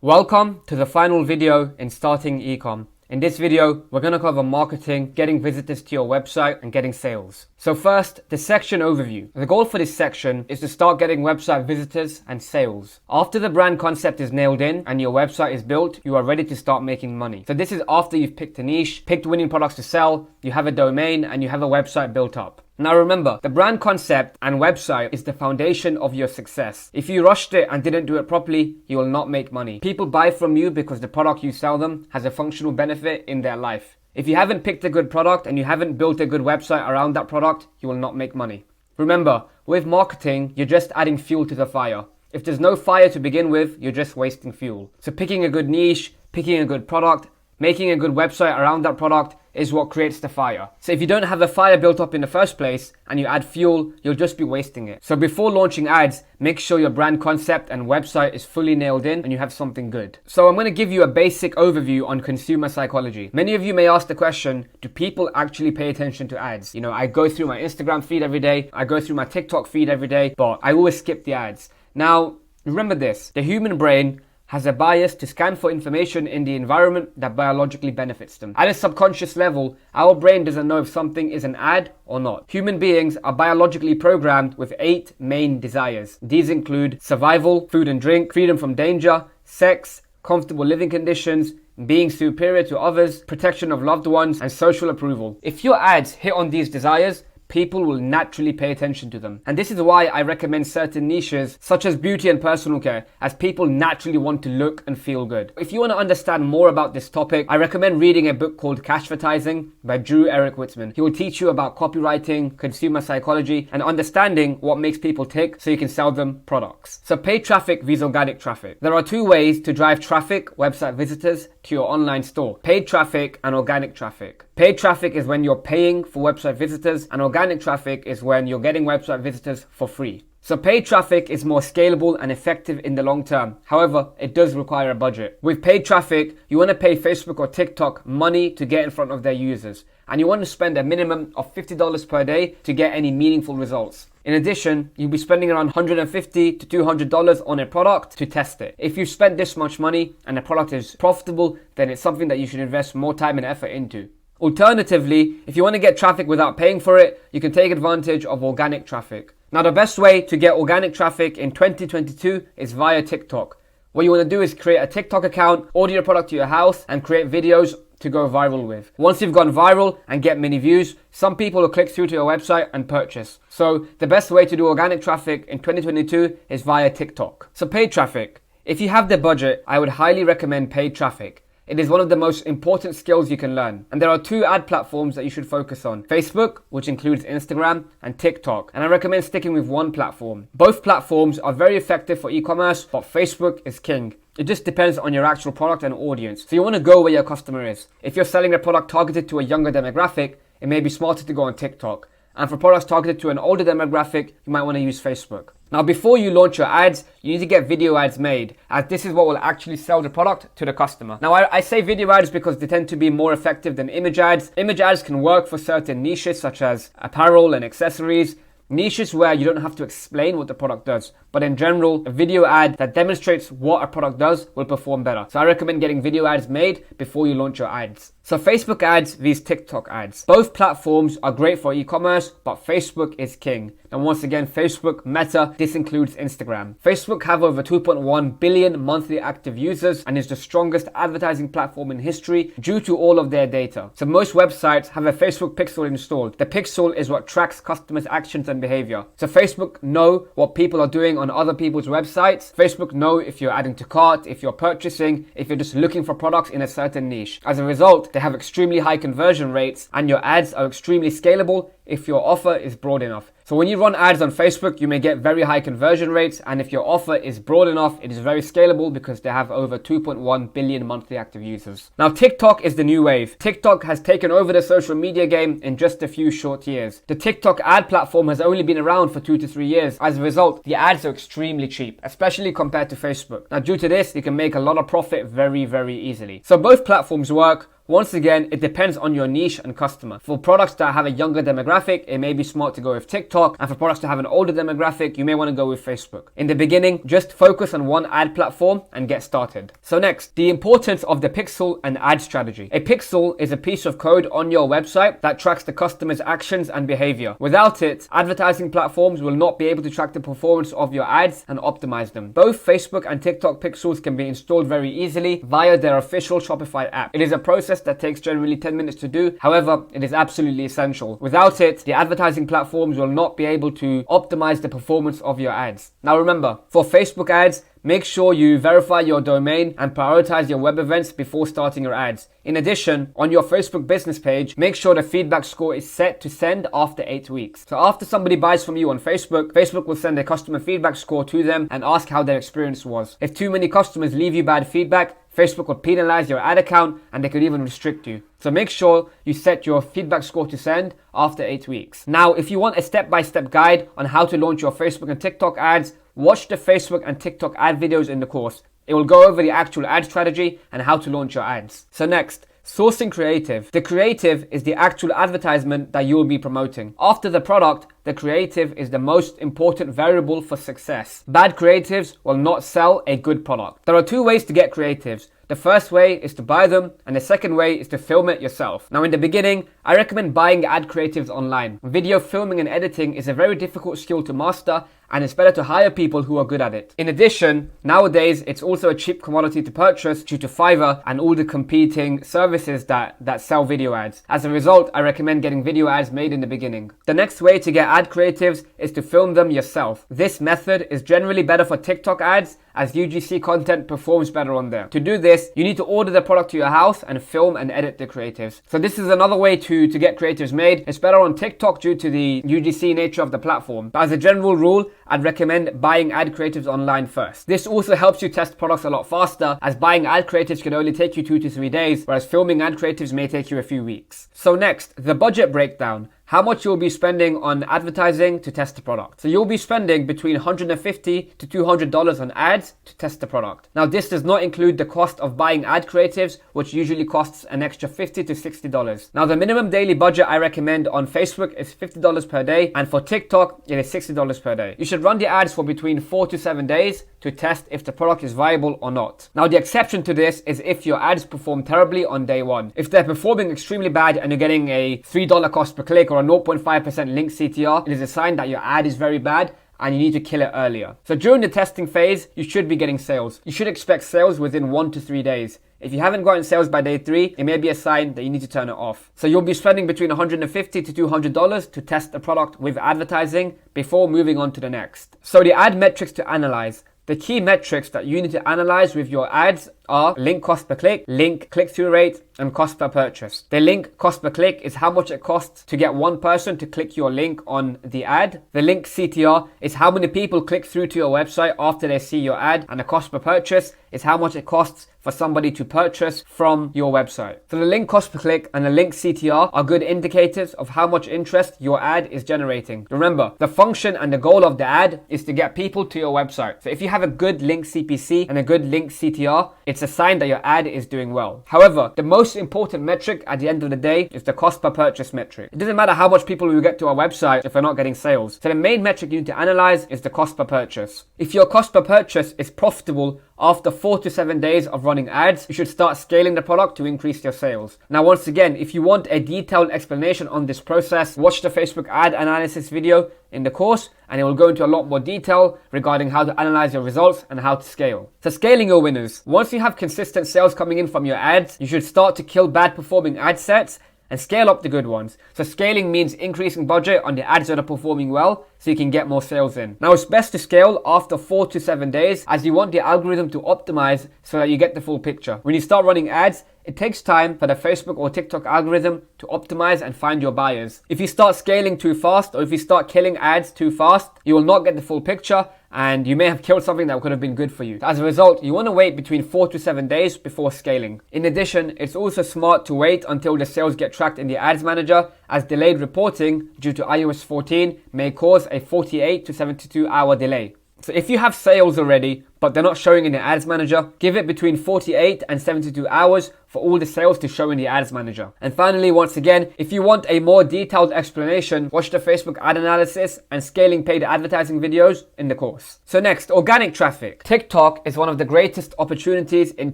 Welcome to the final video in starting ecom. In this video, we're going to cover marketing, getting visitors to your website, and getting sales. So first, the section overview. The goal for this section is to start getting website visitors and sales. After the brand concept is nailed in and your website is built, you are ready to start making money. So this is after you've picked a niche, picked winning products to sell, you have a domain, and you have a website built up. Now remember, the brand concept and website is the foundation of your success. If you rushed it and didn't do it properly, you will not make money. People buy from you because the product you sell them has a functional benefit in their life. If you haven't picked a good product and you haven't built a good website around that product, you will not make money. Remember, with marketing, you're just adding fuel to the fire. If there's no fire to begin with, you're just wasting fuel. So picking a good niche, picking a good product, making a good website around that product is what creates the fire. So if you don't have a fire built up in the first place and you add fuel, you'll just be wasting it. So before launching ads, make sure your brand concept and website is fully nailed in and you have something good. So I'm going to give you a basic overview on consumer psychology. Many of you may ask the question, do people actually pay attention to ads? You know, I go through my Instagram feed every day, I go through my TikTok feed every day, but I always skip the ads. Now, remember this, the human brain has a bias to scan for information in the environment that biologically benefits them. At a subconscious level, our brain doesn't know if something is an ad or not. Human beings are biologically programmed with 8 main desires. These include survival, food and drink, freedom from danger, sex, comfortable living conditions, being superior to others, protection of loved ones, and social approval. If your ads hit on these desires, people will naturally pay attention to them. And this is why I recommend certain niches such as beauty and personal care, as people naturally want to look and feel good. If you want to understand more about this topic, I recommend reading a book called Cashvertising by Drew Eric Witzman. He will teach you about copywriting, consumer psychology, and understanding what makes people tick so you can sell them products. So paid traffic vs organic traffic. There are 2 ways to drive traffic, website visitors, to your online store. Paid traffic and organic traffic. Paid traffic is when you're paying for website visitors, and organic traffic is when you're getting website visitors for free. So paid traffic is more scalable and effective in the long term. However, it does require a budget. With paid traffic, you want to pay Facebook or TikTok money to get in front of their users. And you want to spend a minimum of $50 per day to get any meaningful results. In addition, you'll be spending around $150 to $200 on a product to test it. If you've spent this much money and the product is profitable, then it's something that you should invest more time and effort into. Alternatively, if you want to get traffic without paying for it, you can take advantage of organic traffic. Now, the best way to get organic traffic in 2022 is via TikTok. What you want to do is create a TikTok account, order your product to your house, and create videos to go viral with. Once you've gone viral and get many views, some people will click through to your website and purchase. So the best way to do organic traffic in 2022 is via TikTok. So paid traffic. If you have the budget, I would highly recommend paid traffic. It is one of the most important skills you can learn. And there are 2 ad platforms that you should focus on. Facebook, which includes Instagram, and TikTok. And I recommend sticking with one platform. Both platforms are very effective for e-commerce, but Facebook is king. It just depends on your actual product and audience. So you want to go where your customer is. If you're selling a product targeted to a younger demographic, it may be smarter to go on TikTok. And for products targeted to an older demographic, you might want to use Facebook. Now, before you launch your ads, you need to get video ads made, as this is what will actually sell the product to the customer. Now, I say video ads because they tend to be more effective than image ads. Image ads can work for certain niches such as apparel and accessories, niches where you don't have to explain what the product does. But in general, a video ad that demonstrates what a product does will perform better. So I recommend getting video ads made before you launch your ads. So Facebook ads vs TikTok ads. Both platforms are great for e-commerce, but Facebook is king. And once again, Facebook, Meta, this includes Instagram. Facebook have over 2.1 billion monthly active users and is the strongest advertising platform in history due to all of their data. So most websites have a Facebook pixel installed. The pixel is what tracks customers' actions and behavior. So Facebook know what people are doing on other people's websites. Facebook know if you're adding to cart, if you're purchasing, if you're just looking for products in a certain niche. As a result, they have extremely high conversion rates and your ads are extremely scalable if your offer is broad enough. So when you run ads on Facebook, you may get very high conversion rates, and if your offer is broad enough, it is very scalable because they have over 2.1 billion monthly active users. Now, TikTok is the new wave. TikTok has taken over the social media game in just a few short years. The TikTok ad platform has only been around for 2 to 3 years. As a result, the ads are extremely cheap, especially compared to Facebook. Now, due to this, you can make a lot of profit very, very easily. So both platforms work. Once again, it depends on your niche and customer. For products that have a younger demographic, it may be smart to go with TikTok, and for products that have an older demographic, you may want to go with Facebook. In the beginning, just focus on one ad platform and get started. So next, the importance of the pixel and ad strategy. A pixel is a piece of code on your website that tracks the customer's actions and behavior. Without it, advertising platforms will not be able to track the performance of your ads and optimize them. Both Facebook and TikTok pixels can be installed very easily via their official Shopify app. It is a process that takes generally 10 minutes to do. However, it is absolutely essential. Without it, the advertising platforms will not be able to optimize the performance of your ads. Now remember, for Facebook ads, make sure you verify your domain and prioritize your web events before starting your ads. In addition, on your Facebook business page, make sure the feedback score is set to send after 8 weeks. So after somebody buys from you on Facebook, Facebook will send a customer feedback score to them and ask how their experience was. If too many customers leave you bad feedback, Facebook will penalize your ad account and they could even restrict you. So make sure you set your feedback score to send after 8 weeks. Now, if you want a step-by-step guide on how to launch your Facebook and TikTok ads, watch the Facebook and TikTok ad videos in the course. It will go over the actual ad strategy and how to launch your ads. So next, sourcing creative. The creative is the actual advertisement that you will be promoting. After the product, the creative is the most important variable for success. Bad creatives will not sell a good product. There are two ways to get creatives. The first way is to buy them, and the second way is to film it yourself. Now in the beginning, I recommend buying ad creatives online. Video filming and editing is a very difficult skill to master, and it's better to hire people who are good at it. In addition, nowadays it's also a cheap commodity to purchase due to Fiverr and all the competing services that sell video ads. As a result, I recommend getting video ads made in the beginning. The next way to get ad creatives is to film them yourself. This method is generally better for TikTok ads, as UGC content performs better on there. To do this, you need to order the product to your house and film and edit the creatives. So this is another way to get creatives made. It's better on TikTok due to the UGC nature of the platform. But as a general rule, I'd recommend buying ad creatives online first. This also helps you test products a lot faster, as buying ad creatives can only take you 2 to 3 days, whereas filming ad creatives may take you a few weeks. So next, the budget breakdown. How much you'll be spending on advertising to test the product. So you'll be spending between $150 to $200 on ads to test the product. Now this does not include the cost of buying ad creatives, which usually costs an extra $50 to $60. Now the minimum daily budget I recommend on Facebook is $50 per day, and for TikTok it is $60 per day. You should run the ads for between 4 to 7 days to test if the product is viable or not. Now the exception to this is if your ads perform terribly on day one. If they're performing extremely bad and you're getting a $3 cost per click or a 0.5% link CTR, it is a sign that your ad is very bad and you need to kill it earlier. So during the testing phase, you should be getting sales. You should expect sales within 1 to 3 days. If you haven't gotten sales by day 3, it may be a sign that you need to turn it off. So you'll be spending between $150 to $200 to test the product with advertising before moving on to the next. So the ad metrics to analyze. The key metrics that you need to analyze with your ads are link cost per click, link click-through rate, and cost per purchase. The link cost per click is how much it costs to get one person to click your link on the ad. The link CTR is how many people click through to your website after they see your ad, and the cost per purchase is how much it costs for somebody to purchase from your website. So the link cost per click and the link CTR are good indicators of how much interest your ad is generating. Remember, the function and the goal of the ad is to get people to your website. So if you have a good link CPC and a good link CTR, it's a sign that your ad is doing well. However, the most important metric at the end of the day is the cost per purchase metric. It doesn't matter how much people you get to our website if we're not getting sales. So the main metric you need to analyze is the cost per purchase. If your cost per purchase is profitable after 4 to 7 days of running ads, you should start scaling the product to increase your sales. Now, once again, if you want a detailed explanation on this process, watch the Facebook ad analysis video in the course, and it will go into a lot more detail regarding how to analyze your results and how to scale. So scaling your winners. Once you have consistent sales coming in from your ads, you should start to kill bad performing ad sets and scale up the good ones. So scaling means increasing budget on the ads that are performing well so you can get more sales in. Now it's best to scale after 4 to 7 days, as you want the algorithm to optimize so that you get the full picture. When you start running ads, it takes time for the Facebook or TikTok algorithm to optimize and find your buyers. If you start scaling too fast, or if you start killing ads too fast, you will not get the full picture, and you may have killed something that could have been good for you. As a result, you want to wait between 4 to 7 days before scaling. In addition, it's also smart to wait until the sales get tracked in the ads manager, as delayed reporting due to iOS 14 may cause a 48 to 72 hour delay. So if you have sales already, but they're not showing in the ads manager, give it between 48 and 72 hours for all the sales to show in the ads manager. And finally, once again, if you want a more detailed explanation, watch the Facebook ad analysis and scaling paid advertising videos in the course. So next, organic traffic. TikTok is one of the greatest opportunities in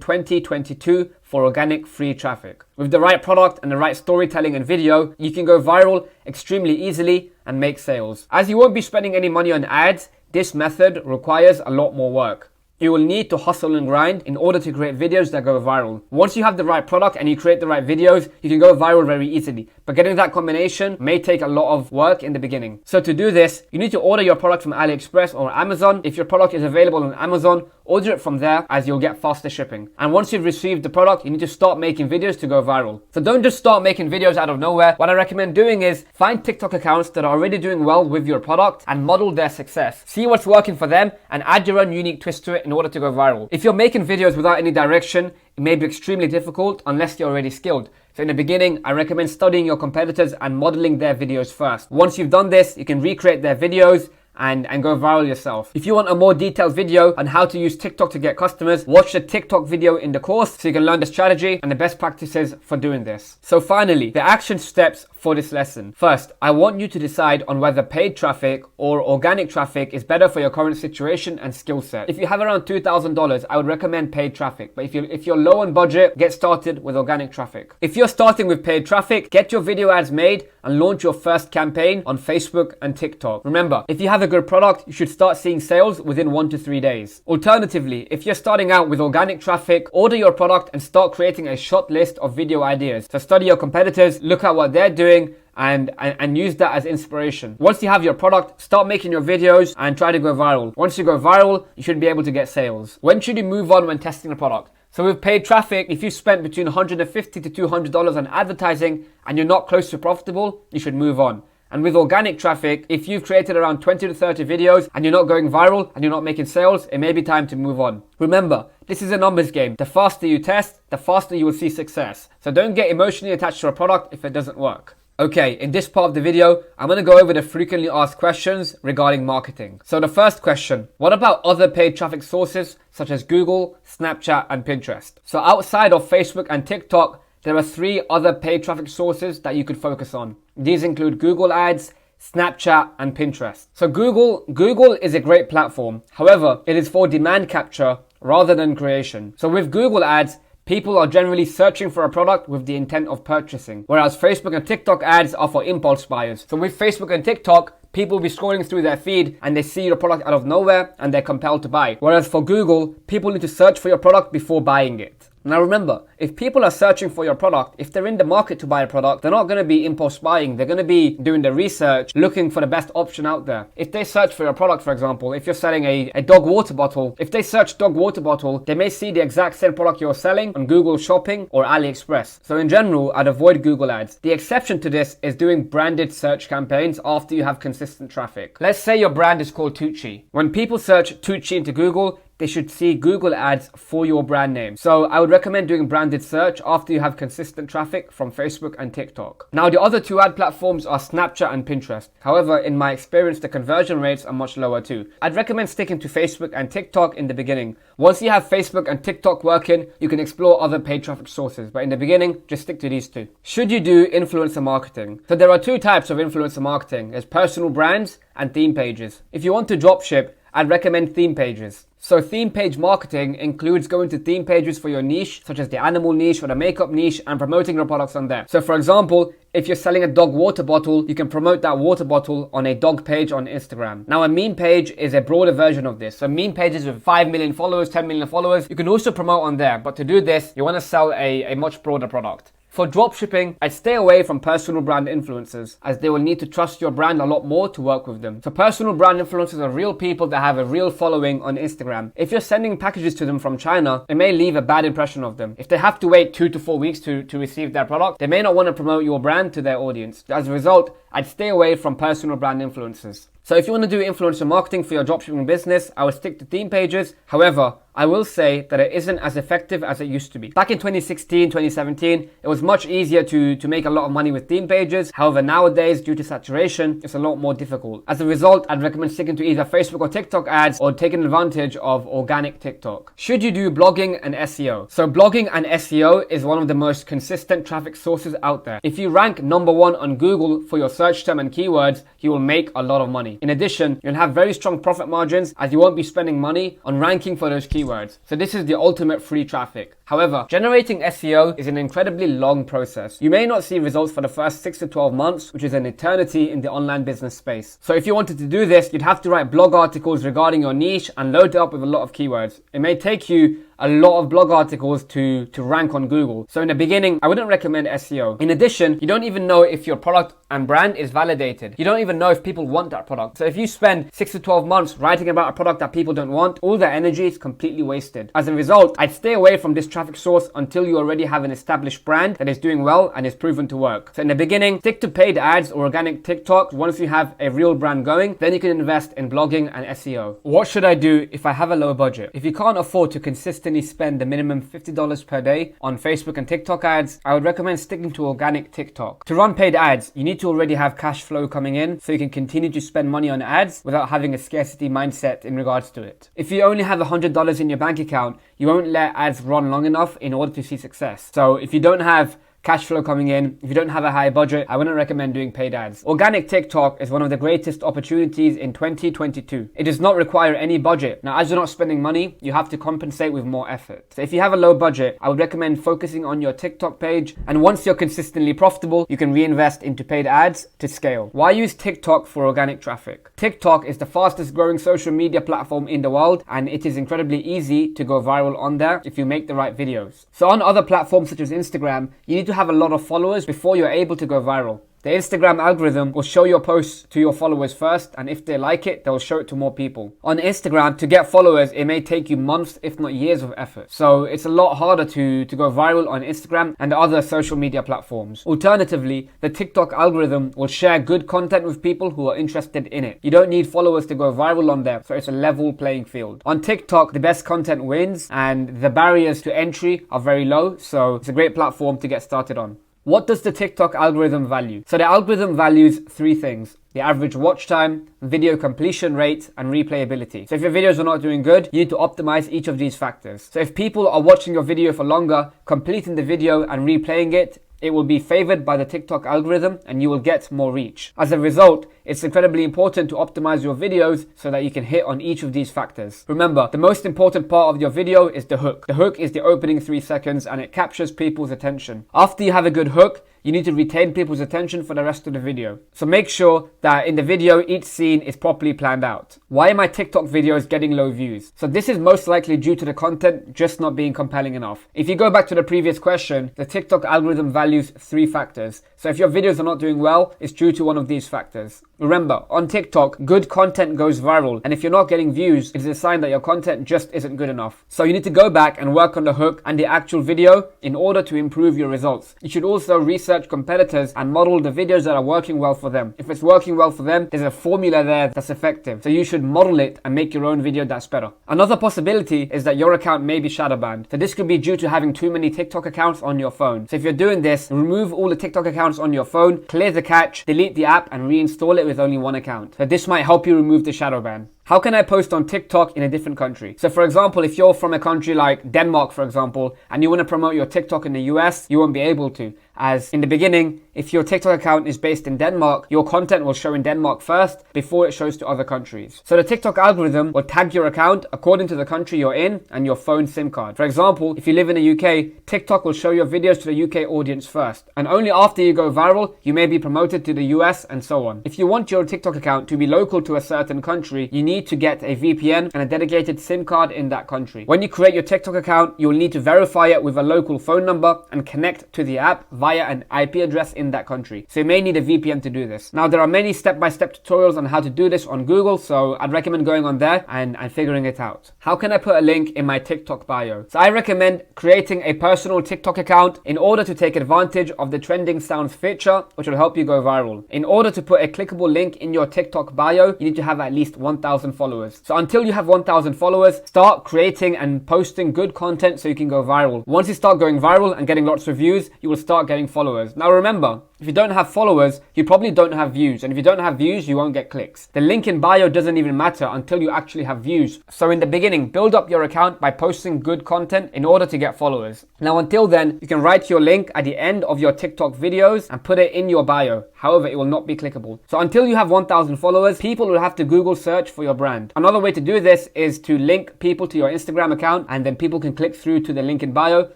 2022 for organic free traffic. With the right product and the right storytelling and video, you can go viral extremely easily and make sales. As you won't be spending any money on ads, this method requires a lot more work. You will need to hustle and grind in order to create videos that go viral. Once you have the right product and you create the right videos, you can go viral very easily. But getting that combination may take a lot of work in the beginning. So to do this, you need to order your product from AliExpress or Amazon. If your product is available on Amazon, order it from there as you'll get faster shipping. And once you've received the product, you need to start making videos to go viral. So don't just start making videos out of nowhere. What I recommend doing is find TikTok accounts that are already doing well with your product and model their success. See what's working for them and add your own unique twist to it in order to go viral. If you're making videos without any direction, it may be extremely difficult unless you're already skilled. So in the beginning, I recommend studying your competitors and modeling their videos first. Once you've done this, you can recreate their videos and go viral yourself. If you want a more detailed video on how to use TikTok to get customers, watch the TikTok video in the course so you can learn the strategy and the best practices for doing this. So finally, the action steps for this lesson. First, I want you to decide on whether paid traffic or organic traffic is better for your current situation and skill set. If you have around $2,000, I would recommend paid traffic. But if you're low on budget, get started with organic traffic. If you're starting with paid traffic, get your video ads made and launch your first campaign on Facebook and TikTok. Remember, if you have a good product, you should start seeing sales within 1 to 3 days. Alternatively, if you're starting out with organic traffic, order your product and start creating a short list of video ideas. So study your competitors, look at what they're doing, and use that as inspiration. Once you have your product, start making your videos and try to go viral. Once you go viral, you should be able to get sales. When should you move on when testing a product? So with paid traffic, if you spent between $150 to $200 on advertising and you're not close to profitable, you should move on. And with organic traffic, if you've created around 20 to 30 videos and you're not going viral and you're not making sales, it may be time to move on. Remember, this is a numbers game. The faster you test, the faster you will see success. So don't get emotionally attached to a product if it doesn't work. Okay, in this part of the video, I'm going to go over the frequently asked questions regarding marketing. So the first question, what about other paid traffic sources such as Google, Snapchat, and Pinterest? So outside of Facebook and TikTok, there are 3 other paid traffic sources that you could focus on. These include Google Ads, Snapchat, and Pinterest. So Google is a great platform. However, it is for demand capture rather than creation. So with Google Ads, people are generally searching for a product with the intent of purchasing, whereas Facebook and TikTok ads are for impulse buyers. So with Facebook and TikTok, people will be scrolling through their feed and they see your product out of nowhere and they're compelled to buy. Whereas for Google, people need to search for your product before buying it. Now remember, if people are searching for your product, if they're in the market to buy a product, they're not going to be impulse buying. They're going to be doing the research, looking for the best option out there. If they search for your product, for example, if you're selling a dog water bottle, if they search dog water bottle, they may see the exact same product you're selling on Google Shopping or AliExpress. So in general, I'd avoid Google Ads. The exception to this is doing branded search campaigns after you have consistent traffic. Let's say your brand is called Tucci. When people search Tucci into Google, they should see Google ads for your brand name. So I would recommend doing branded search after you have consistent traffic from Facebook and TikTok. Now the other 2 ad platforms are Snapchat and Pinterest. However, in my experience, the conversion rates are much lower too. I'd recommend sticking to Facebook and TikTok in the beginning. Once you have Facebook and TikTok working, you can explore other paid traffic sources. But in the beginning, just stick to these 2. Should you do influencer marketing? So there are 2 types of influencer marketing. There's personal brands and theme pages. If you want to dropship, I'd recommend theme pages. So theme page marketing includes going to theme pages for your niche, such as the animal niche or the makeup niche, and promoting your products on there. So for example, if you're selling a dog water bottle, you can promote that water bottle on a dog page on Instagram. Now a meme page is a broader version of this. So meme pages with 5 million followers, 10 million followers, you can also promote on there. But to do this, you want to sell a much broader product. For dropshipping, I'd stay away from personal brand influencers as they will need to trust your brand a lot more to work with them. So personal brand influencers are real people that have a real following on Instagram. If you're sending packages to them from China, it may leave a bad impression of them. If they have to wait 2 to 4 weeks to receive their product, they may not want to promote your brand to their audience. As a result, I'd stay away from personal brand influencers. So if you want to do influencer marketing for your dropshipping business, I would stick to theme pages. However, I will say that it isn't as effective as it used to be. Back in 2016, 2017, it was much easier to make a lot of money with theme pages. However, nowadays, due to saturation, it's a lot more difficult. As a result, I'd recommend sticking to either Facebook or TikTok ads or taking advantage of organic TikTok. Should you do blogging and SEO? So blogging and SEO is one of the most consistent traffic sources out there. If you rank number 1 on Google for your search term and keywords, you will make a lot of money. In addition, you'll have very strong profit margins as you won't be spending money on ranking for those keywords. So this is the ultimate free traffic. However, generating SEO is an incredibly long process. You may not see results for the first 6 to 12 months, which is an eternity in the online business space. So if you wanted to do this, you'd have to write blog articles regarding your niche and load it up with a lot of keywords. It may take you a lot of blog articles to rank on Google. So in the beginning, I wouldn't recommend SEO. In addition, you don't even know if your product and brand is validated. You don't even know if people want that product. So if you spend 6 to 12 months writing about a product that people don't want, all that energy is completely wasted. As a result, I'd stay away from this traffic source until you already have an established brand that is doing well and is proven to work. So in the beginning, stick to paid ads or organic TikTok. Once you have a real brand going, then you can invest in blogging and SEO. What should I do if I have a low budget? If you can't afford to consistently spend the minimum $50 per day on Facebook and TikTok ads, I would recommend sticking to organic TikTok. To run paid ads, you need to already have cash flow coming in so you can continue to spend money on ads without having a scarcity mindset in regards to it. If you only have $100 in your bank account, you won't let ads run long enough in order to see success. So if you don't have cash flow coming in, if you don't have a high budget, I wouldn't recommend doing paid ads. Organic TikTok is one of the greatest opportunities in 2022. It does not require any budget. Now, as you're not spending money, you have to compensate with more effort. So if you have a low budget, I would recommend focusing on your TikTok page. And once you're consistently profitable, you can reinvest into paid ads to scale. Why use TikTok for organic traffic? TikTok is the fastest growing social media platform in the world, and it is incredibly easy to go viral on there if you make the right videos. So on other platforms such as Instagram, you need to have a lot of followers before you're able to go viral. The Instagram algorithm will show your posts to your followers first, and if they like it, they'll show it to more people. On Instagram, to get followers, it may take you months, if not years of effort. So it's a lot harder to go viral on Instagram and other social media platforms. Alternatively, the TikTok algorithm will share good content with people who are interested in it. You don't need followers to go viral on there, so it's a level playing field. On TikTok, the best content wins, and the barriers to entry are very low, so it's a great platform to get started on. What does the TikTok algorithm value? So the algorithm values 3 things: the average watch time, video completion rate, and replayability. So if your videos are not doing good, you need to optimize each of these factors. So if people are watching your video for longer, completing the video and replaying it, it will be favored by the TikTok algorithm and you will get more reach. As a result, it's incredibly important to optimize your videos so that you can hit on each of these factors. Remember, the most important part of your video is the hook. The hook is the opening 3 seconds and it captures people's attention. After you have a good hook, you need to retain people's attention for the rest of the video. So make sure that in the video, each scene is properly planned out. Why are my TikTok videos getting low views? So this is most likely due to the content just not being compelling enough. If you go back to the previous question, the TikTok algorithm values 3 factors. So if your videos are not doing well, it's due to one of these factors. Remember, on TikTok, good content goes viral, and if you're not getting views, it is a sign that your content just isn't good enough. So you need to go back and work on the hook and the actual video in order to improve your results. You should also research competitors and model the videos that are working well for them. If it's working well for them, there's a formula there that's effective. So you should model it and make your own video that's better. Another possibility is that your account may be shadow banned. So this could be due to having too many TikTok accounts on your phone. So if you're doing this, remove all the TikTok accounts on your phone, clear the cache, delete the app, and reinstall it with only one account. So this might help you remove the shadow ban. How can I post on TikTok in a different country? So for example, if you're from a country like Denmark, for example, and you want to promote your TikTok in the US, you won't be able to. As in the beginning, if your TikTok account is based in Denmark, your content will show in Denmark first before it shows to other countries. So the TikTok algorithm will tag your account according to the country you're in and your phone SIM card. For example, if you live in the UK, TikTok will show your videos to the UK audience first. And only after you go viral, you may be promoted to the US and so on. If you want your TikTok account to be local to a certain country, you need to get a VPN and a dedicated SIM card in that country. When you create your TikTok account, you will need to verify it with a local phone number and connect to the app via an IP address in that country. So you may need a VPN to do this. Now, there are many step-by-step tutorials on how to do this on Google, so I'd recommend going on there and figuring it out. How can I put a link in my TikTok bio? So I recommend creating a personal TikTok account in order to take advantage of the trending sounds feature, which will help you go viral. In order to put a clickable link in your TikTok bio, you need to have at least 1,000 1,000 followers. So until you have 1,000 followers, start creating and posting good content so you can go viral. Once you start going viral and getting lots of views, you will start getting followers. Now remember, if you don't have followers, you probably don't have views. And if you don't have views, you won't get clicks. The link in bio doesn't even matter until you actually have views. So in the beginning, build up your account by posting good content in order to get followers. Now until then, you can write your link at the end of your TikTok videos and put it in your bio. However, it will not be clickable. So until you have 1,000 followers, people will have to Google search for your brand. Another way to do this is to link people to your Instagram account, and then people can click through to the link in bio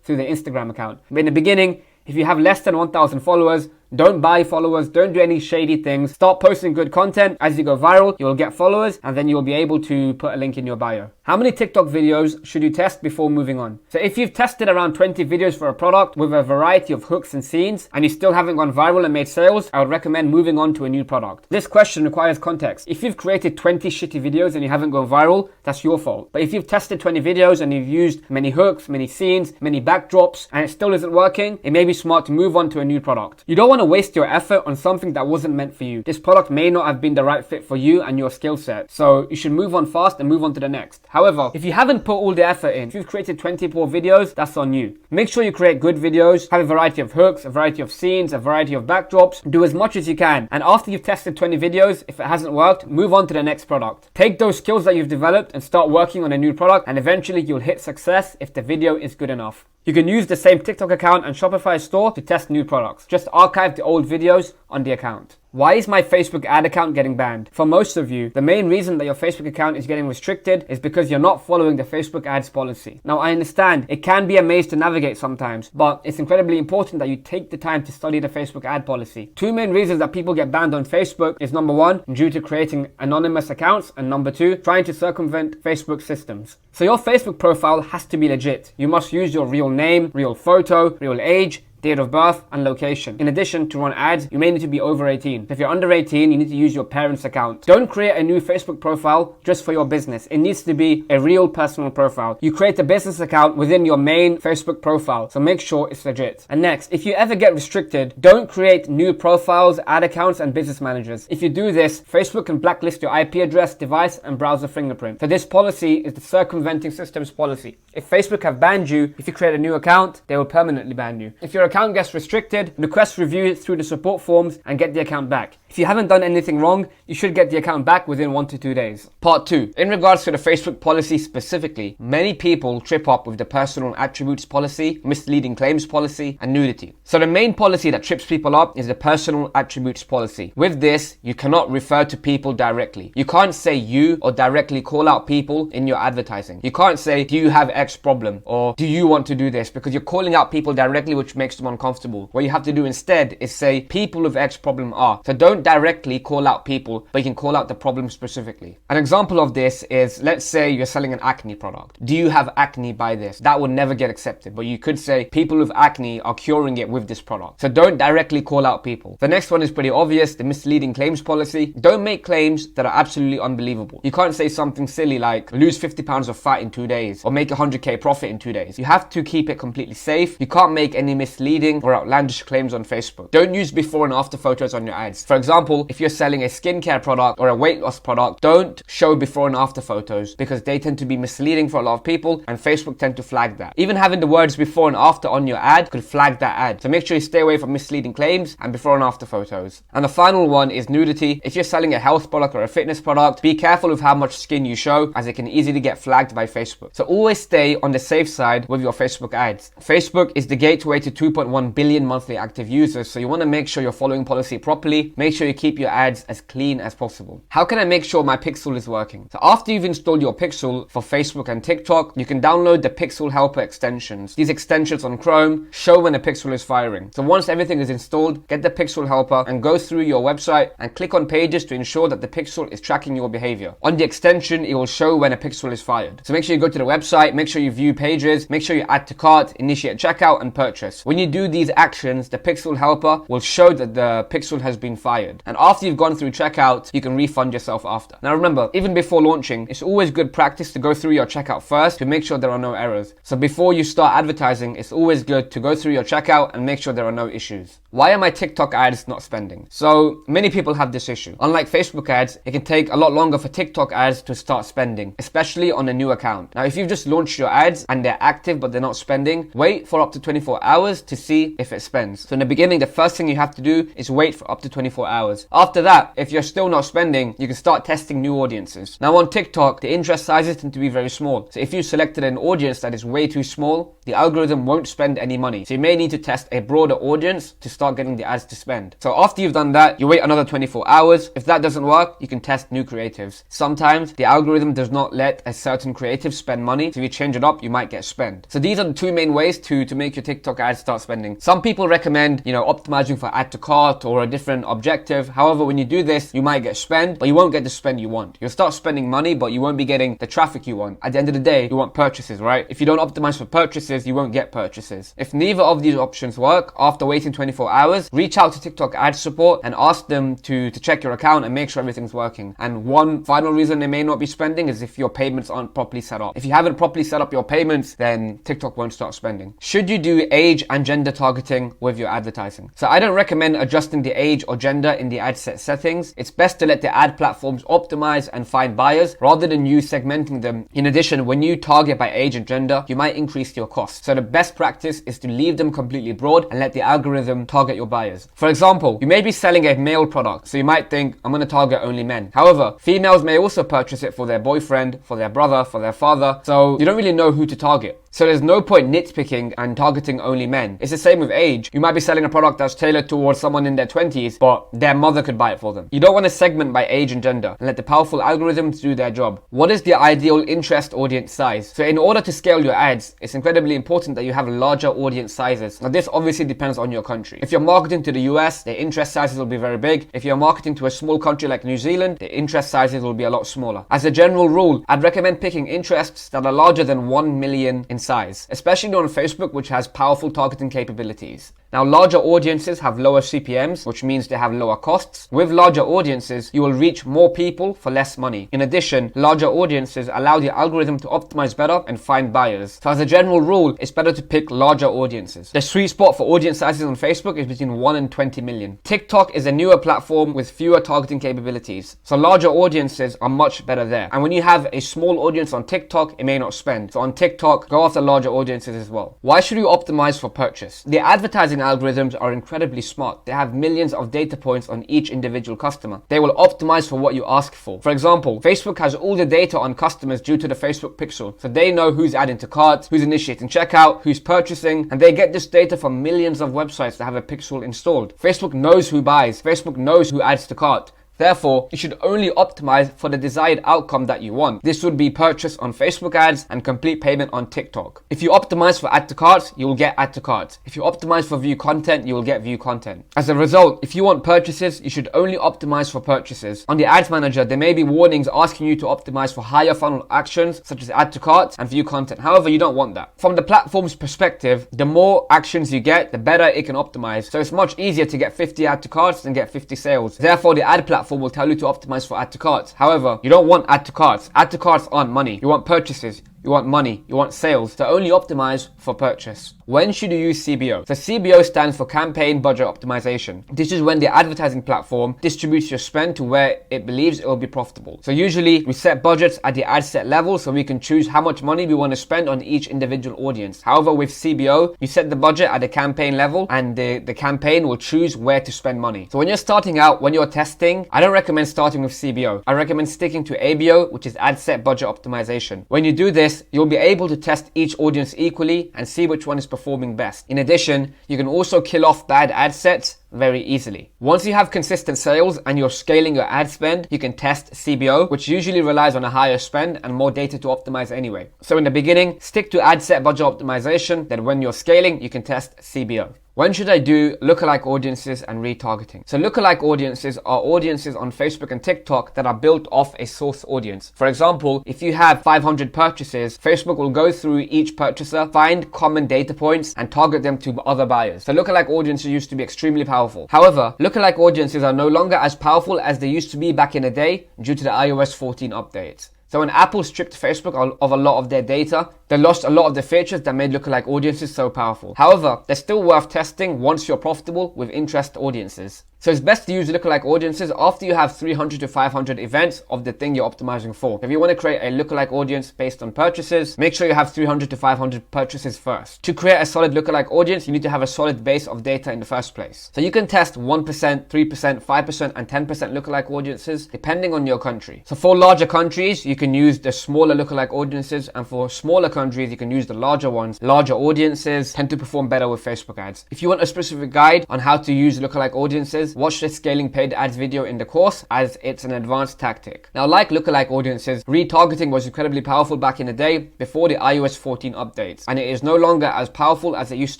through the Instagram account. But in the beginning, if you have less than 1,000 followers, don't buy followers, don't do any shady things. Start posting good content. As you go viral, you will get followers, and then you'll be able to put a link in your bio. How many TikTok videos should you test before moving on? So if you've tested around 20 videos for a product with a variety of hooks and scenes, and you still haven't gone viral and made sales, I would recommend moving on to a new product. This question requires context. If you've created 20 shitty videos and you haven't gone viral, that's your fault. But if you've tested 20 videos and you've used many hooks, many scenes, many backdrops, and it still isn't working, it may be smart to move on to a new product. You don't want to waste your effort on something that wasn't meant for you. This product may not have been the right fit for you and your skill set, so you should move on fast and move on to the next. However, if you haven't put all the effort in, if you've created 20 poor videos, that's on you. Make sure you create good videos, have a variety of hooks, a variety of scenes, a variety of backdrops, do as much as you can, and after you've tested 20 videos, if it hasn't worked, move on to the next product. Take those skills that you've developed and start working on a new product, and eventually you'll hit success if the video is good enough. You can use the same TikTok account and Shopify store to test new products. Just archive the old videos on the account. Why is my Facebook ad account getting banned? For most of you, the main reason that your Facebook account is getting restricted is because you're not following the Facebook ads policy. Now, I understand it can be a maze to navigate sometimes, but it's incredibly important that you take the time to study the Facebook ad policy. Two main reasons that people get banned on Facebook is number one, due to creating anonymous accounts, and number two, trying to circumvent Facebook systems. So your Facebook profile has to be legit. You must use your real name, real photo, real age, date of birth, and location. In addition, to run ads, you may need to be over 18. If you're under 18, you need to use your parents' account. Don't create a new Facebook profile just for your business. It needs to be a real personal profile. You create a business account within your main Facebook profile, so make sure it's legit. And next, if you ever get restricted, don't create new profiles, ad accounts, and business managers. If you do this, Facebook can blacklist your IP address, device, and browser fingerprint. So this policy is the circumventing systems policy. If Facebook have banned you, if you create a new account, they will permanently ban you. If your account gets restricted, request review through the support forms and get the account back. If you haven't done anything wrong, you should get the account back within 1 to 2 days. Part 2. In regards to the Facebook policy specifically, many people trip up with the personal attributes policy, misleading claims policy, and nudity. So the main policy that trips people up is the personal attributes policy. With this, you cannot refer to people directly. You can't say you or directly call out people in your advertising. You can't say, do you have X problem? Or do you want to do this? Because you're calling out people directly, which makes them uncomfortable. What you have to do instead is say, people with X problem are. So don't directly call out people, but you can call out the problem specifically. An example of this is, let's say you're selling an acne product. Do you have acne by this? That would never get accepted, but you could say people with acne are curing it with this product. So don't directly call out people. The next one is pretty obvious, the misleading claims policy. Don't make claims that are absolutely unbelievable. You can't say something silly like lose 50 pounds of fat in 2 days or make 100k profit in 2 days. You have to keep it completely safe. You can't make any misleading or outlandish claims on Facebook. Don't use before and after photos on your ads. For example, if you're selling a skincare product or a weight loss product, don't show before and after photos because they tend to be misleading for a lot of people and Facebook tend to flag that. Even having the words before and after on your ad could flag that ad. So make sure you stay away from misleading claims and before and after photos. And the final one is nudity. If you're selling a health product or a fitness product, be careful with how much skin you show as it can easily get flagged by Facebook. So always stay on the safe side with your Facebook ads. Facebook is the gateway to 2.1 billion monthly active users, so you want to make sure you're following policy properly. Make sure you keep your ads as clean as possible. How can I make sure my pixel is working? So after you've installed your pixel for Facebook and TikTok, you can download the Pixel Helper extensions. These extensions on Chrome show when a pixel is firing. So once everything is installed, get the Pixel Helper and go through your website and click on pages to ensure that the pixel is tracking your behavior. On the extension, it will show when a pixel is fired. So make sure you go to the website, make sure you view pages, make sure you add to cart, initiate checkout, and purchase. When you do these actions, the Pixel Helper will show that the pixel has been fired. expired. And after you've gone through checkout, you can refund yourself after. Now remember, even before launching, it's always good practice to go through your checkout first to make sure there are no errors. So before you start advertising, it's always good to go through your checkout and make sure there are no issues. Why are my TikTok ads not spending? So many people have this issue. Unlike Facebook ads, it can take a lot longer for TikTok ads to start spending, especially on a new account. Now, if you've just launched your ads and they're active but they're not spending, wait for up to 24 hours to see if it spends. So in the beginning, the first thing you have to do is wait for up to 24 hours. After that, if you're still not spending, you can start testing new audiences. Now on TikTok, the interest sizes tend to be very small. So if you selected an audience that is way too small, the algorithm won't spend any money. So you may need to test a broader audience to start getting the ads to spend. So after you've done that, you wait another 24 hours. If that doesn't work, you can test new creatives. Sometimes the algorithm does not let a certain creative spend money. So if you change it up, you might get spend. So these are the two main ways to make your TikTok ads start spending. Some people recommend, optimizing for add to cart or a different objective. However, when you do this, you might get spend, but you won't get the spend you want. You'll start spending money, but you won't be getting the traffic you want. At the end of the day, you want purchases, right? If you don't optimize for purchases, you won't get purchases. If neither of these options work, after waiting 24 hours, reach out to TikTok ad support and ask them to check your account and make sure everything's working. And one final reason they may not be spending is if your payments aren't properly set up. If you haven't properly set up your payments, then TikTok won't start spending. Should you do age and gender targeting with your advertising? So I don't recommend adjusting the age or gender in the ad set settings. It's best to let the ad platforms optimize and find buyers rather than you segmenting them. In addition, when you target by age and gender, you might increase your costs. So the best practice is to leave them completely broad and let the algorithm target your buyers. For example, you may be selling a male product, so you might think, I'm going to target only men. However, females may also purchase it for their boyfriend, for their brother, for their father, so you don't really know who to target. So there's no point nitpicking and targeting only men. It's the same with age. You might be selling a product that's tailored towards someone in their 20s, but their mother could buy it for them. You don't want to segment by age and gender and let the powerful algorithms do their job. What is the ideal interest audience size? So in order to scale your ads, it's incredibly important that you have larger audience sizes. Now this obviously depends on your country. If you're marketing to the US, the interest sizes will be very big. If you're marketing to a small country like New Zealand, the interest sizes will be a lot smaller. As a general rule, I'd recommend picking interests that are larger than 1 million in size, especially on Facebook, which has powerful targeting capabilities. Now, larger audiences have lower CPMs, which means they have lower costs. With larger audiences, you will reach more people for less money. In addition, larger audiences allow the algorithm to optimize better and find buyers. So as a general rule, it's better to pick larger audiences. The sweet spot for audience sizes on Facebook is between 1 and 20 million. TikTok is a newer platform with fewer targeting capabilities. So larger audiences are much better there. And when you have a small audience on TikTok, it may not spend. So on TikTok, go after larger audiences as well. Why should you optimize for purchase? The advertising algorithms are incredibly smart. They have millions of data points on each individual customer. They will optimize for what you ask for. For example, Facebook has all the data on customers due to the Facebook pixel. So they know who's adding to cart, who's initiating checkout, who's purchasing, and they get this data from millions of websites that have a pixel installed. Facebook knows who buys. Facebook knows who adds to cart. Therefore, you should only optimize for the desired outcome that you want. This would be purchase on Facebook ads and complete payment on TikTok. If you optimize for add to carts, you will get add to carts. If you optimize for view content, you will get view content. As a result, if you want purchases, you should only optimize for purchases. On the ads manager, there may be warnings asking you to optimize for higher funnel actions such as add to carts and view content. However, you don't want that. From the platform's perspective, the more actions you get, the better it can optimize. So it's much easier to get 50 add to carts than get 50 sales. Therefore, the ad platform will tell you to optimize for add to carts. However, you don't want add to carts. Add to carts aren't money. You want purchases. You want money, you want sales, to only optimize for purchase. When should you use CBO? So CBO stands for Campaign Budget Optimization. This is when the advertising platform distributes your spend to where it believes it will be profitable. So usually we set budgets at the ad set level so we can choose how much money we want to spend on each individual audience. However, with CBO, you set the budget at the campaign level and the campaign will choose where to spend money. So when you're starting out, when you're testing, I don't recommend starting with CBO. I recommend sticking to ABO, which is Ad Set Budget Optimization. When you do this, you'll be able to test each audience equally and see which one is performing best. In addition, you can also kill off bad ad sets very easily. Once you have consistent sales and you're scaling your ad spend, you can test CBO, which usually relies on a higher spend and more data to optimize anyway. So in the beginning, stick to ad set budget optimization. Then when you're scaling, you can test CBO. When should I do lookalike audiences and retargeting? So lookalike audiences are audiences on Facebook and TikTok that are built off a source audience. For example, if you have 500 purchases, Facebook will go through each purchaser, find common data points and target them to other buyers. So lookalike audiences used to be extremely powerful. powerful. However, lookalike audiences are no longer as powerful as they used to be back in the day due to the iOS 14 updates. So when Apple stripped Facebook of a lot of their data, they lost a lot of the features that made lookalike audiences so powerful. However, they're still worth testing once you're profitable with interest audiences. So it's best to use lookalike audiences after you have 300 to 500 events of the thing you're optimizing for. If you want to create a lookalike audience based on purchases, make sure you have 300 to 500 purchases first. To create a solid lookalike audience, you need to have a solid base of data in the first place. So you can test 1%, 3%, 5% and 10% lookalike audiences depending on your country. So for larger countries, you can use the smaller lookalike audiences, and for smaller countries, you can use the larger ones. Larger audiences tend to perform better with Facebook ads. If you want a specific guide on how to use lookalike audiences, watch the scaling paid ads video in the course, as it's an advanced tactic. Now, like lookalike audiences, retargeting was incredibly powerful back in the day before the iOS 14 updates, and it is no longer as powerful as it used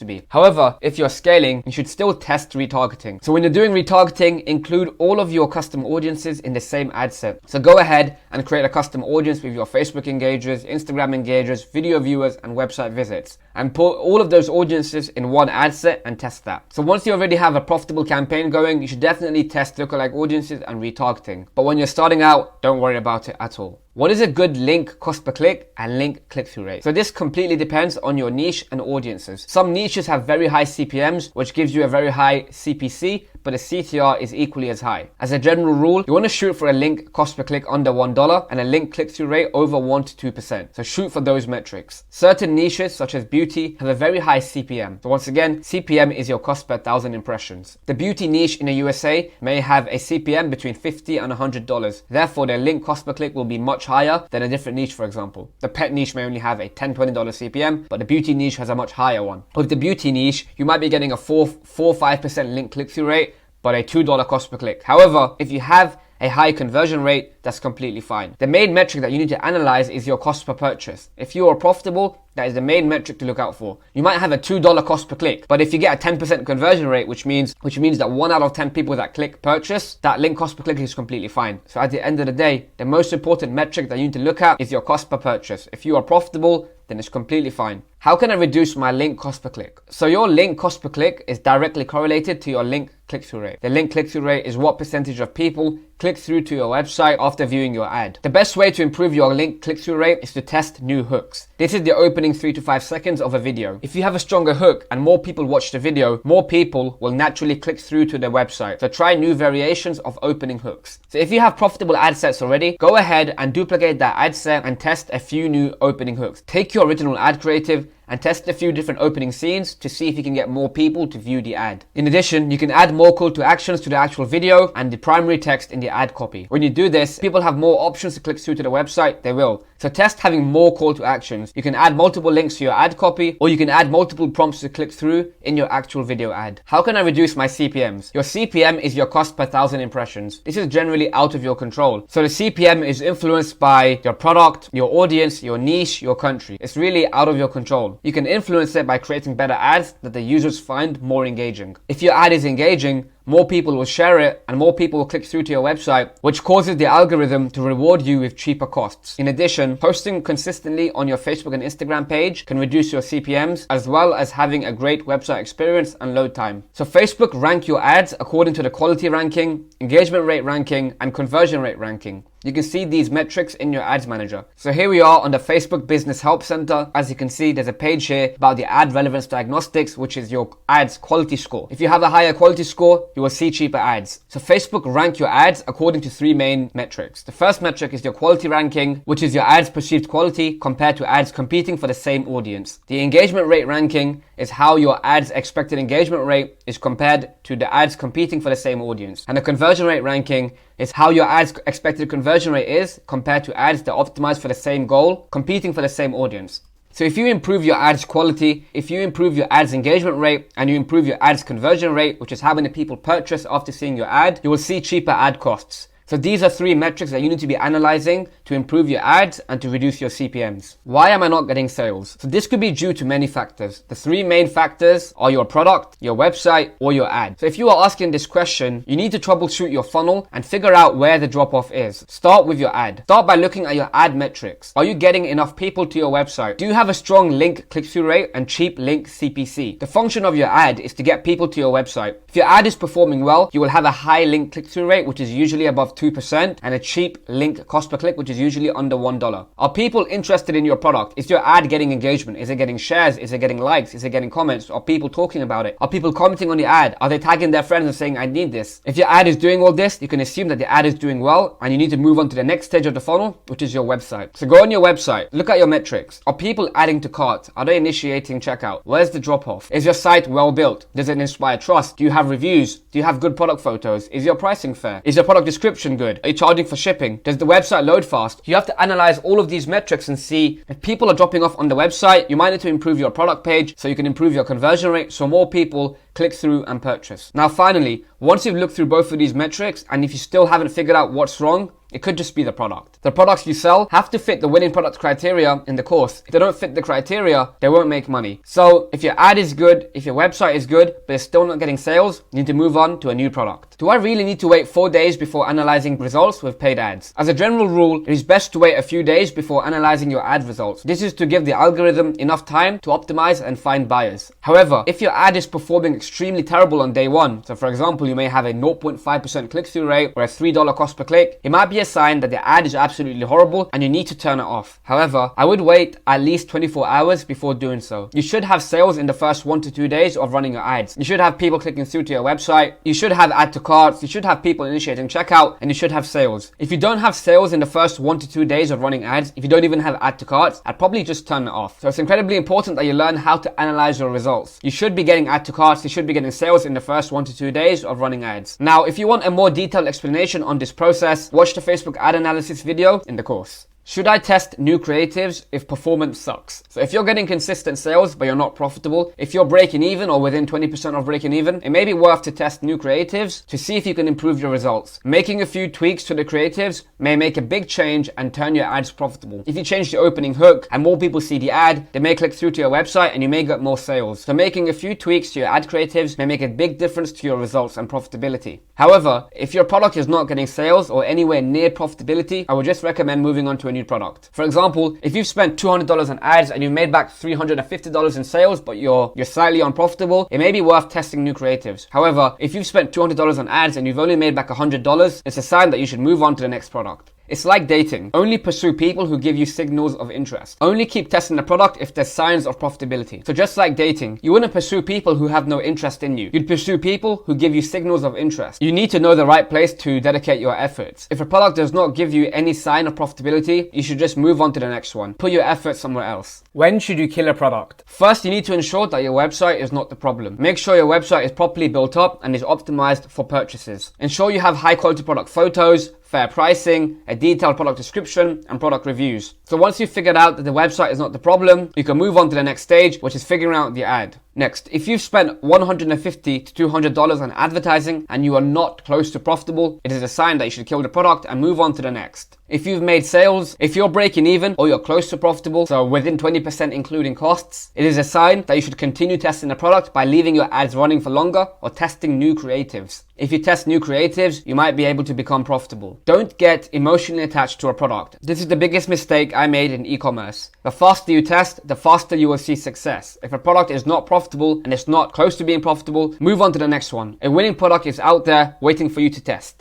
to be. However, if you're scaling, you should still test retargeting. So when you're doing retargeting, include all of your custom audiences in the same ad set. So go ahead and create a custom audience with your Facebook engagers, Instagram engagers, video viewers, and website visits, and put all of those audiences in one ad set and test that. So once you already have a profitable campaign going, you should definitely test lookalike audiences and retargeting. But when you're starting out, don't worry about it at all. What is a good link cost per click and link click-through rate? So this completely depends on your niche and audiences. Some niches have very high CPMs, which gives you a very high CPC, but the CTR is equally as high. As a general rule, you want to shoot for a link cost per click under $1 and a link click-through rate over 1 to 2%. So shoot for those metrics. Certain niches, such as beauty, have a very high CPM. So once again, CPM is your cost per 1,000 impressions. The beauty niche in the USA may have a CPM between $50 and $100. Therefore, their link cost per click will be much higher than a different niche. For example, the pet niche may only have a $10, $20 CPM, but the beauty niche has a much higher one. With the beauty niche, you might be getting a 4-5% link click-through rate, but a $2 cost per click. However, if you have a high conversion rate, that's completely fine. The main metric that you need to analyze is your cost per purchase. If you are profitable, that is the main metric to look out for. You might have a $2 cost per click, but if you get a 10% conversion rate, which means that 1 out of 10 people that click purchase, that link cost per click is completely fine. So at the end of the day, the most important metric that you need to look at is your cost per purchase. If you are profitable, then it's completely fine. How can I reduce my link cost per click? So your link cost per click is directly correlated to your link click-through rate. The link click-through rate is what percentage of people click through to your website after viewing your ad. The best way to improve your link click-through rate is to test new hooks. This is the opening 3 to 5 seconds of a video. If you have a stronger hook and more people watch the video, more people will naturally click through to the website. So try new variations of opening hooks. So if you have profitable ad sets already, go ahead and duplicate that ad set and test a few new opening hooks. Take your original ad creative and test a few different opening scenes to see if you can get more people to view the ad. In addition, you can add more call to actions to the actual video and the primary text in the ad copy. When you do this, people have more options to click through to the website, they will. So test having more call to actions. You can add multiple links to your ad copy, or you can add multiple prompts to click through in your actual video ad. How can I reduce my CPMs? Your CPM is your cost per 1,000 impressions. This is generally out of your control. So the CPM is influenced by your product, your audience, your niche, your country. It's really out of your control. You can influence it by creating better ads that the users find more engaging. If your ad is engaging, more people will share it and more people will click through to your website, which causes the algorithm to reward you with cheaper costs. In addition, posting consistently on your Facebook and Instagram page can reduce your CPMs, as well as having a great website experience and load time. So Facebook rank your ads according to the quality ranking, engagement rate ranking, and conversion rate ranking. You can see these metrics in your ads manager. So here we are on the Facebook Business Help Center. As you can see, there's a page here about the ad relevance diagnostics, which is your ads quality score. If you have a higher quality score, you will see cheaper ads. So Facebook rank your ads according to 3 main metrics. The first metric is your quality ranking, which is your ads perceived quality compared to ads competing for the same audience. The engagement rate ranking is how your ads expected engagement rate is compared to the ads competing for the same audience. And the conversion rate ranking is how your ads expected conversion rate is compared to ads that optimize for the same goal, competing for the same audience. So if you improve your ads quality, if you improve your ads engagement rate, and you improve your ads conversion rate, which is how many people purchase after seeing your ad, you will see cheaper ad costs. So these are 3 metrics that you need to be analyzing to improve your ads and to reduce your CPMs. Why am I not getting sales? So this could be due to many factors. The 3 main factors are your product, your website, or your ad. So if you are asking this question, you need to troubleshoot your funnel and figure out where the drop-off is. Start with your ad. Start by looking at your ad metrics. Are you getting enough people to your website? Do you have a strong link click-through rate and cheap link CPC? The function of your ad is to get people to your website. If your ad is performing well, you will have a high link click-through rate, which is usually above 2%, and a cheap link cost per click, which is usually under $1. Are people interested in your product? Is your ad getting engagement? Is it getting shares? Is it getting likes? Is it getting comments? Are people talking about it? Are people commenting on your ad? Are they tagging their friends and saying, I need this? If your ad is doing all this, you can assume that the ad is doing well, and you need to move on to the next stage of the funnel, which is your website. So go on your website, look at your metrics. Are people adding to cart? Are they initiating checkout? Where's the drop-off? Is your site well built? Does it inspire trust? Do you have reviews? Do you have good product photos? Is your pricing fair? Is your product description good? Are you charging for shipping? Does the website load fast? You have to analyze all of these metrics and see if people are dropping off on the website. You might need to improve your product page so you can improve your conversion rate so more people click through and purchase. Now finally, once you've looked through both of these metrics and if you still haven't figured out what's wrong, it could just be the product. The products you sell have to fit the winning product criteria in the course. If they don't fit the criteria, they won't make money. So if your ad is good, if your website is good, but it's still not getting sales, you need to move on to a new product. Do I really need to wait 4 days before analyzing results with paid ads? As a general rule, it is best to wait a few days before analyzing your ad results. This is to give the algorithm enough time to optimize and find buyers. However, if your ad is performing extremely terrible on day 1, so for example, you may have a 0.5% click-through rate or a $3 cost per click, it might be a sign that the ad is absolutely horrible and you need to turn it off. However, I would wait at least 24 hours before doing so. You should have sales in the first 1 to 2 days of running your ads. You should have people clicking through to your website. You should have add to carts. You should have people initiating checkout, and you should have sales. If you don't have sales in the first 1 to 2 days of running ads, if you don't even have add to carts, I'd probably just turn it off. So it's incredibly important that you learn how to analyze your results. You should be getting add to carts. You should be getting sales in the first 1 to 2 days of running ads. Now, if you want a more detailed explanation on this process, watch the Facebook ad analysis video in the course. Should I test new creatives if performance sucks? So if you're getting consistent sales but you're not profitable, if you're breaking even or within 20% of breaking even, it may be worth to test new creatives to see if you can improve your results. Making a few tweaks to the creatives may make a big change and turn your ads profitable. If you change the opening hook and more people see the ad, they may click through to your website and you may get more sales. So making a few tweaks to your ad creatives may make a big difference to your results and profitability. However, if your product is not getting sales or anywhere near profitability, I would just recommend moving on to a new product. For example, if you've spent $200 on ads and you've made back $350 in sales, but you're slightly unprofitable, it may be worth testing new creatives. However, if you've spent $200 on ads and you've only made back $100, it's a sign that you should move on to the next product. It's like dating. Only pursue people who give you signals of interest. Only keep testing the product if there's signs of profitability. So just like dating, you wouldn't pursue people who have no interest in you. You'd pursue people who give you signals of interest. You need to know the right place to dedicate your efforts. If a product does not give you any sign of profitability, you should just move on to the next one. Put your efforts somewhere else. When should you kill a product? First, you need to ensure that your website is not the problem. Make sure your website is properly built up and is optimized for purchases. Ensure you have high quality product photos, fair pricing, a detailed product description, and product reviews. So once you've figured out that the website is not the problem, you can move on to the next stage, which is figuring out the ad. Next, if you've spent $150 to $200 on advertising and you are not close to profitable, it is a sign that you should kill the product and move on to the next. If you've made sales, if you're breaking even or you're close to profitable, so within 20% including costs, it is a sign that you should continue testing the product by leaving your ads running for longer or testing new creatives. If you test new creatives, you might be able to become profitable. Don't get emotionally attached to a product. This is the biggest mistake I made in e-commerce. The faster you test, the faster you will see success. If a product is not profitable and it's not close to being profitable, move on to the next one. A winning product is out there waiting for you to test.